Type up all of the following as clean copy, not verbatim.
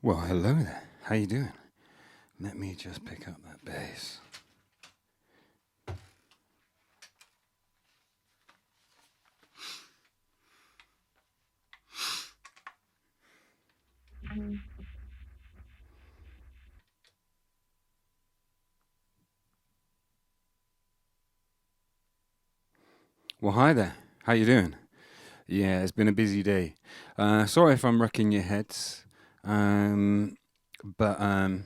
Well, hello there. How you doing? Let me just pick up that bass. Well, hi there. How you doing? Yeah, it's been a busy day. Sorry if I'm wrecking your heads, but yeah,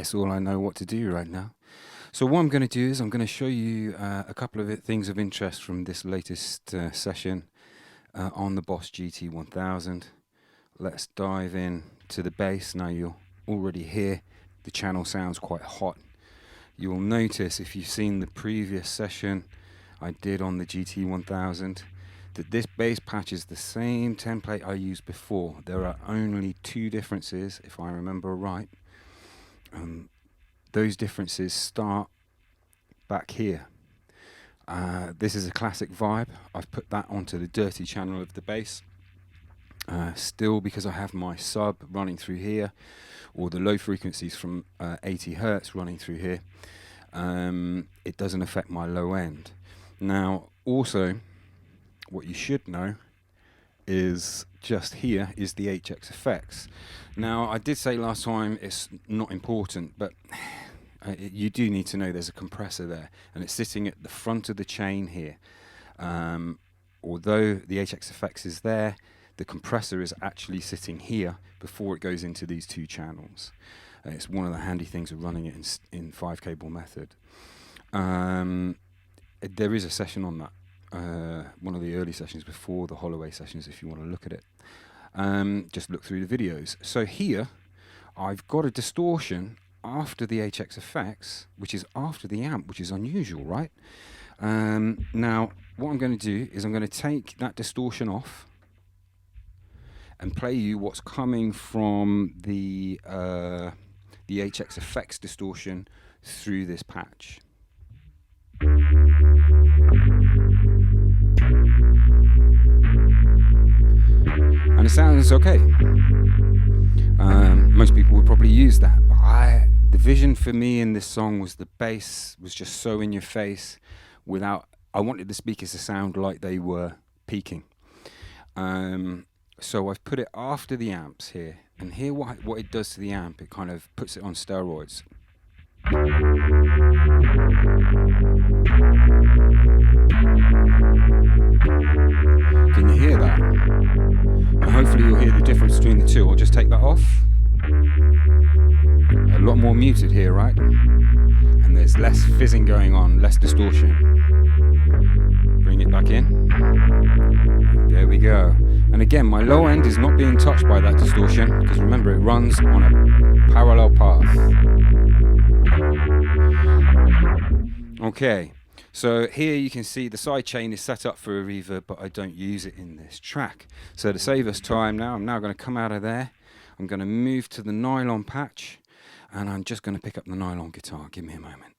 it's all I know what to do right now. So what I'm going to do is I'm going to show you a couple of things of interest from this latest session on the BOSS GT1000. Let's dive in to the bass. Now you'll already hear the channel sounds quite hot. You'll notice if you've seen the previous session I did on the GT1000 that this bass patch is the same template I used before. There are only two differences, if I remember right. Those differences start back here. This is a classic vibe. I've put that onto the dirty channel of the bass. Still, because I have my sub running through here, or the low frequencies from 80 Hertz running through here, it doesn't affect my low end. Now, also, what you should know is just here is the HX effects. Now, I did say last time it's not important, but you do need to know there's a compressor there, and it's sitting at the front of the chain here. Although the HX effects is there, the compressor is actually sitting here before it goes into these two channels. It's one of the handy things of running it in 5-cable method. There is a session on that, one of the early sessions before the Holloway sessions, if you want to look at it. Just look through the videos. So here, I've got a distortion after the HX effects, which is after the amp, which is unusual, right? Now, what I'm going to do is I'm going to take that distortion off and play you what's coming from the HX effects distortion through this patch. And it sounds okay. Most people would probably use that, but the vision for me in this song was the bass was just so in your face I wanted the speakers to sound like they were peaking. So I've put it after the amps here, and here what it does to the amp, it kind of puts it on steroids. Can you hear that? And hopefully you'll hear the difference between the two. I'll just take that off. A lot more muted here, right? And there's less fizzing going on, less distortion. Bring it back in. There we go. And again, my low end is not being touched by that distortion, because remember, it runs on a parallel path. Okay, so here you can see the side chain is set up for a reverb, but I don't use it in this track. So to save us time now, I'm now going to come out of there. I'm going to move to the nylon patch, and I'm just going to pick up the nylon guitar. Give me a moment.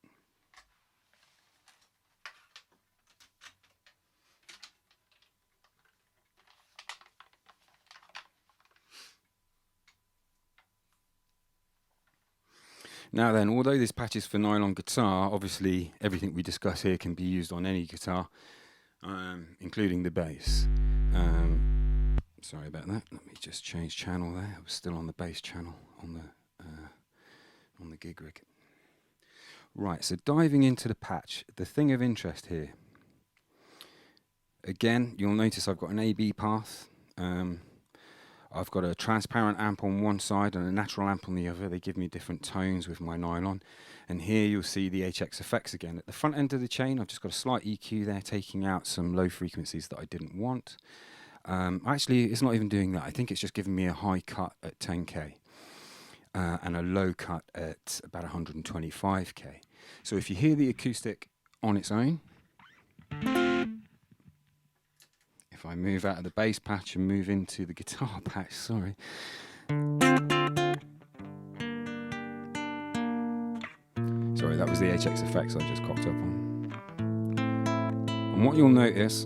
Now then, although this patch is for nylon guitar, obviously everything we discuss here can be used on any guitar, including the bass. Sorry about that. Let me just change channel there. I was still on the bass channel on the gig rig. Right, so diving into the patch, the thing of interest here. Again, you'll notice I've got an AB path. I've got a transparent amp on one side and a natural amp on the other. They give me different tones with my nylon. And here you'll see the HX effects again. At the front end of the chain, I've just got a slight EQ there, taking out some low frequencies that I didn't want. Actually, it's not even doing that. I think it's just giving me a high cut at 10K and a low cut at about 125K. So if you hear the acoustic on its own, if I move out of the bass patch and move into the guitar patch, sorry. Sorry, that was the HX effects I just cocked up on. And what you'll notice,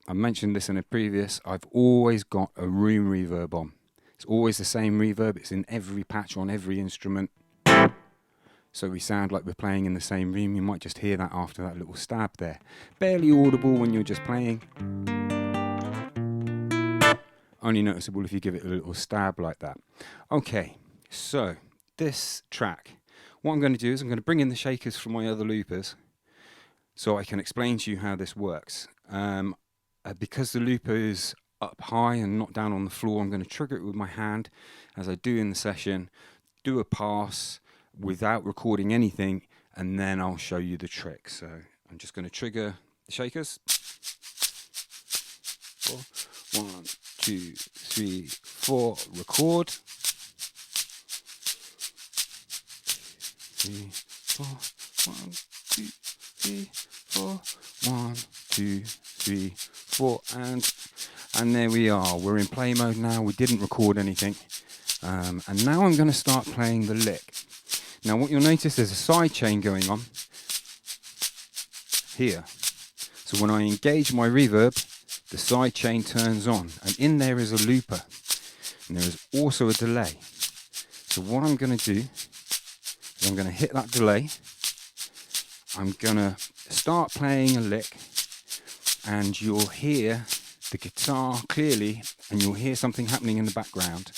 I mentioned this in a previous, I've always got a room reverb on. It's always the same reverb. It's in every patch on every instrument. So we sound like we're playing in the same room. You might just hear that after that little stab there. Barely audible when you're just playing. Only noticeable if you give it a little stab like that. Okay, so this track, what I'm going to do is I'm going to bring in the shakers from my other loopers so I can explain to you how this works. Because the looper is up high and not down on the floor, I'm going to trigger it with my hand as I do in the session, do a pass without recording anything, and then I'll show you the trick. So I'm just going to trigger the shakers. 4, 1, 2, 3, 4, record. 3, 4, 1, 2, 3, 4, 1, 2, 3, 4, and there we are. We're in play mode now. We didn't record anything, and now I'm going to start playing the lick. Now what you'll notice, there's a side chain going on here. So when I engage my reverb, the side chain turns on, and in there is a looper, and there is also a delay. So what I'm going to do is I'm going to hit that delay. I'm going to start playing a lick, and you'll hear the guitar clearly, and you'll hear something happening in the background.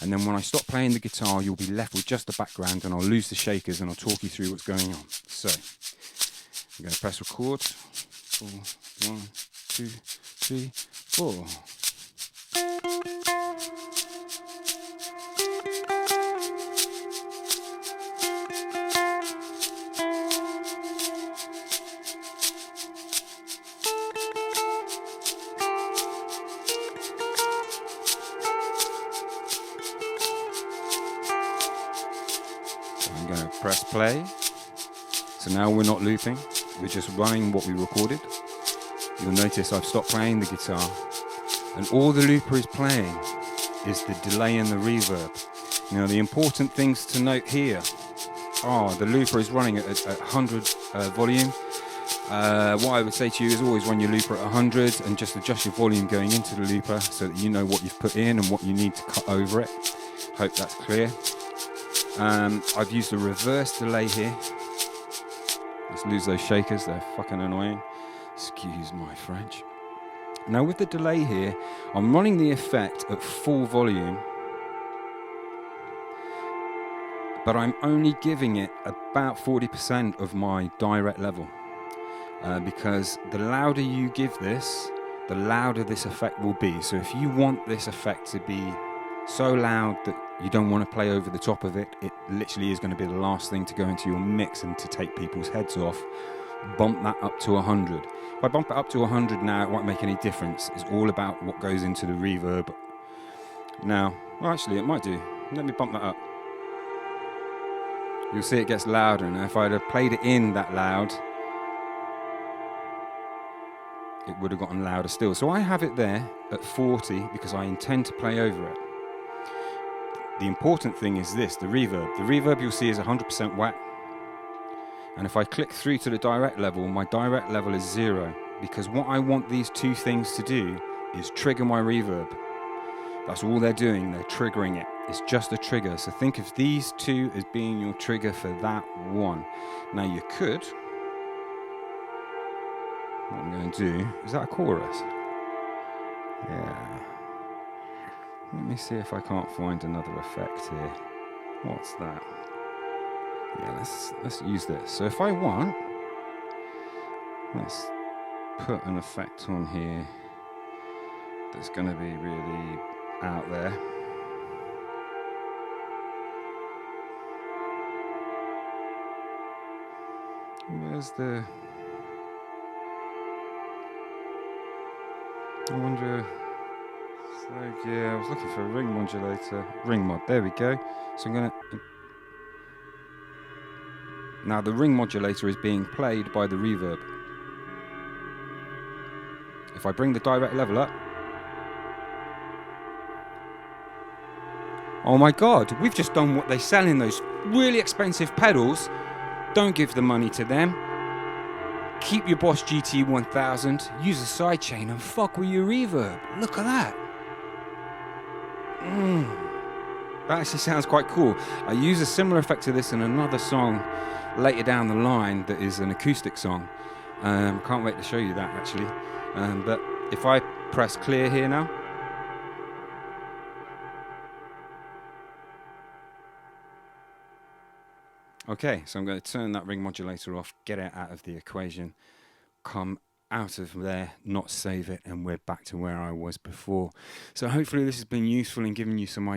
And then when I stop playing the guitar, you'll be left with just the background, and I'll lose the shakers, and I'll talk you through what's going on. So I'm going to press record. 4, 1, 2, 3, 4. I'm going to press play. So now we're not looping, we're just running what we recorded. You'll notice I've stopped playing the guitar, and all the looper is playing is the delay and the reverb. Now the important things to note here are the looper is running at 100 volume. What I would say to you is always run your looper at 100 and just adjust your volume going into the looper so that you know what you've put in and what you need to cut over it. Hope that's clear. I've used a reverse delay here. Let's lose those shakers, they're fucking annoying. Excuse my French. Now with the delay here, I'm running the effect at full volume, but I'm only giving it about 40% of my direct level. Because the louder you give this, the louder this effect will be. So if you want this effect to be so loud that you don't want to play over the top of it, it literally is going to be the last thing to go into your mix and to take people's heads off. Bump that up to 100. If I bump it up to 100 now, it won't make any difference. It's all about what goes into the reverb. Now, well, actually it might do. Let me bump that up. You'll see it gets louder. Now if I'd have played it in that loud, it would have gotten louder still. So I have it there at 40 because I intend to play over it. The important thing is this, the reverb. The reverb you'll see is 100% wet. And if I click through to the direct level, my direct level is 0, because what I want these two things to do is trigger my reverb. That's all they're doing, they're triggering it. It's just a trigger. So think of these two as being your trigger for that one. Now you could, what I'm going to do, is that a chorus? Yeah. Let me see if I can't find another effect here. What's that? Yeah, let's use this. So if I want, let's put an effect on here that's going to be really out there. Where's the... I wonder... So yeah, I was looking for a ring modulator. Ring mod, there we go. So I'm going to... Now the ring modulator is being played by the reverb. If I bring the direct level up... Oh my god, we've just done what they sell in those really expensive pedals. Don't give the money to them. Keep your BOSS GT1000, use a sidechain and fuck with your reverb. Look at that. That actually sounds quite cool. I use a similar effect to this in another song later down the line that is an acoustic song. Can't wait to show you that actually. But if I press clear here now, okay, so I'm going to turn that ring modulator off, get it out of the equation, come out of there, not save it, and we're back to where I was before. So hopefully this has been useful in giving you some ideas